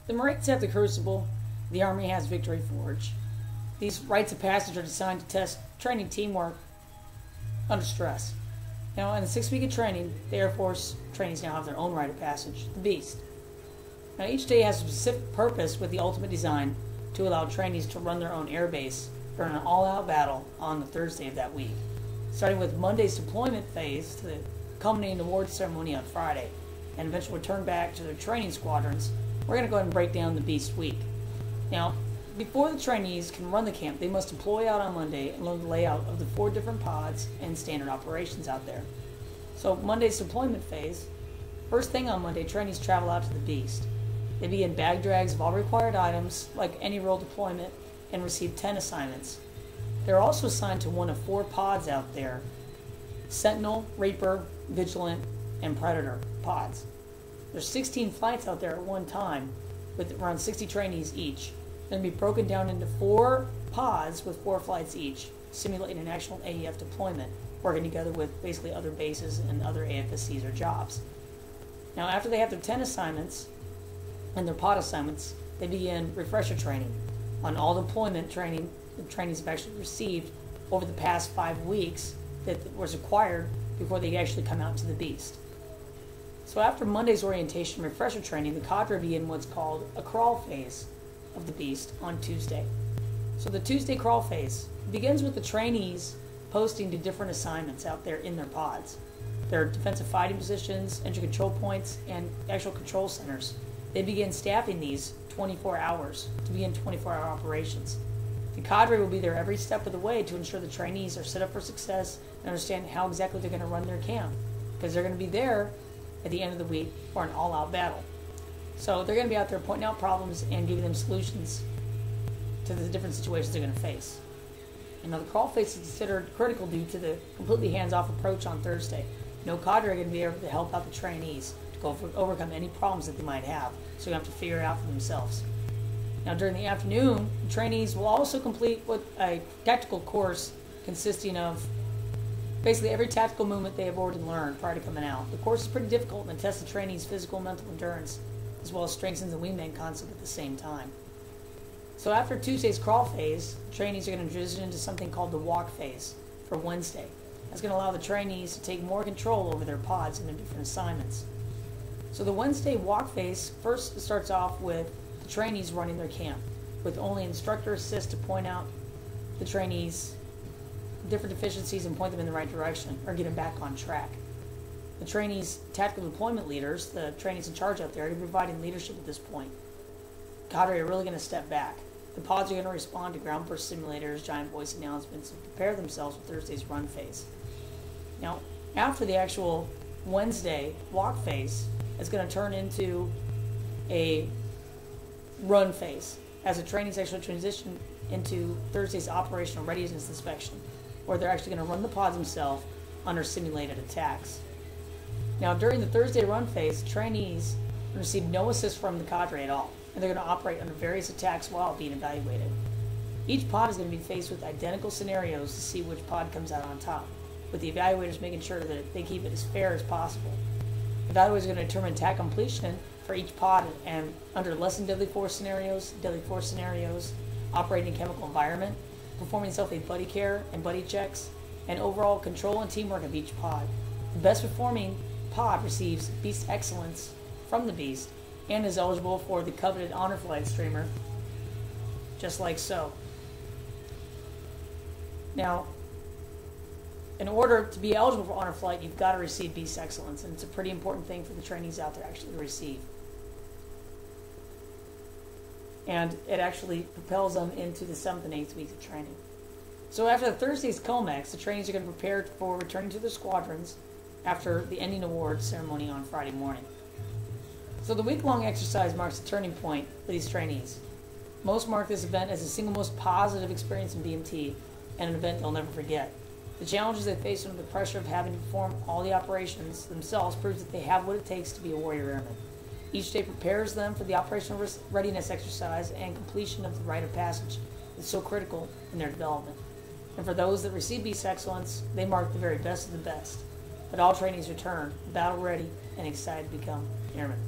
The Marines have the Crucible, the Army has Victory Forge. These rites of passage are designed to test training teamwork under stress. Now, in the 6 week of training, the Air Force trainees now have their own rite of passage, the Beast. Now, each day has a specific purpose with the ultimate design to allow trainees to run their own air base during an all-out battle on the Thursday of that week. Starting with Monday's deployment phase to the culminating awards ceremony on Friday, and eventually return back to their training squadrons, we're going to go ahead and break down the Beast week. Now, before the trainees can run the camp, they must deploy out on Monday and learn the layout of the 4 different pods and standard operations out there. So Monday's deployment phase, first thing on Monday, trainees travel out to the Beast. They begin bag drags of all required items, like any role deployment, and receive 10 assignments. They're also assigned to one of 4 pods out there: Sentinel, Reaper, Vigilant, and Predator pods. There's 16 flights out there at one time, with around 60 trainees each. They're going to be broken down into 4 pods with 4 flights each, simulating an actual AEF deployment, working together with basically other bases and other AFSCs or jobs. Now, after they have their 10 assignments and their pod assignments, they begin refresher training on all deployment training the trainees have actually received over the past 5 weeks that was required before they actually come out to the Beast. So after Monday's orientation refresher training, the cadre begin what's called a crawl phase of the Beast on Tuesday. So the Tuesday crawl phase begins with the trainees posting to different assignments out there in their pods. There are defensive fighting positions, entry control points, and actual control centers. They begin staffing these 24 hours to begin 24-hour operations. The cadre will be there every step of the way to ensure the trainees are set up for success and understand how exactly they're going to run their camp, because they're going to be there at the end of the week for an all-out battle. So they're going to be out there pointing out problems and giving them solutions to the different situations they're going to face. And now the crawl phase is considered critical due to the completely hands-off approach on Thursday. No cadre are going to be able to help out the trainees to overcome any problems that they might have, so they have to figure it out for themselves. Now during the afternoon, the trainees will also complete a tactical course consisting of basically every tactical movement they have already learned prior to coming out. The course is pretty difficult and tests the trainees' physical and mental endurance, as well as strengthens the wingman concept at the same time. So after Tuesday's crawl phase, the trainees are going to transition into something called the walk phase for Wednesday. That's going to allow the trainees to take more control over their pods and their different assignments. So the Wednesday walk phase first starts off with the trainees running their camp, with only instructor assist to point out the trainees' different deficiencies and point them in the right direction, or get them back on track. The trainees' tactical deployment leaders, the trainees in charge out there, are providing leadership at this point. Cadre are really going to step back. The pods are going to respond to ground burst simulators, giant voice announcements, and prepare themselves for Thursday's run phase. Now, after the actual Wednesday walk phase, it's going to turn into a run phase as the trainees actually transition into Thursday's operational readiness inspection, where they're actually going to run the pods themselves under simulated attacks. Now, during the Thursday run phase, trainees receive no assist from the cadre at all, and they're going to operate under various attacks while being evaluated. Each pod is going to be faced with identical scenarios to see which pod comes out on top, with the evaluators making sure that they keep it as fair as possible. Evaluators are going to determine attack completion for each pod and under less than deadly force scenarios, operating in a chemical environment, performing self-aid buddy care and buddy checks, and overall control and teamwork of each pod. The best performing pod receives Beast Excellence from the Beast and is eligible for the coveted Honor Flight streamer, just like so. Now, in order to be eligible for Honor Flight, you've got to receive Beast Excellence, and it's a pretty important thing for the trainees out there actually to receive. And it actually propels them into the 7th and 8th weeks of training. So after Thursday's COMEX, the trainees are going to prepare for returning to their squadrons after the ending awards ceremony on Friday morning. So the week-long exercise marks a turning point for these trainees. Most mark this event as the single most positive experience in BMT and an event they'll never forget. The challenges they face under the pressure of having to perform all the operations themselves proves that they have what it takes to be a warrior airman. Each day prepares them for the operational readiness exercise and completion of the rite of passage that's so critical in their development. And for those that receive Beast Excellence, they mark the very best of the best. But all trainees return battle ready and excited to become airmen.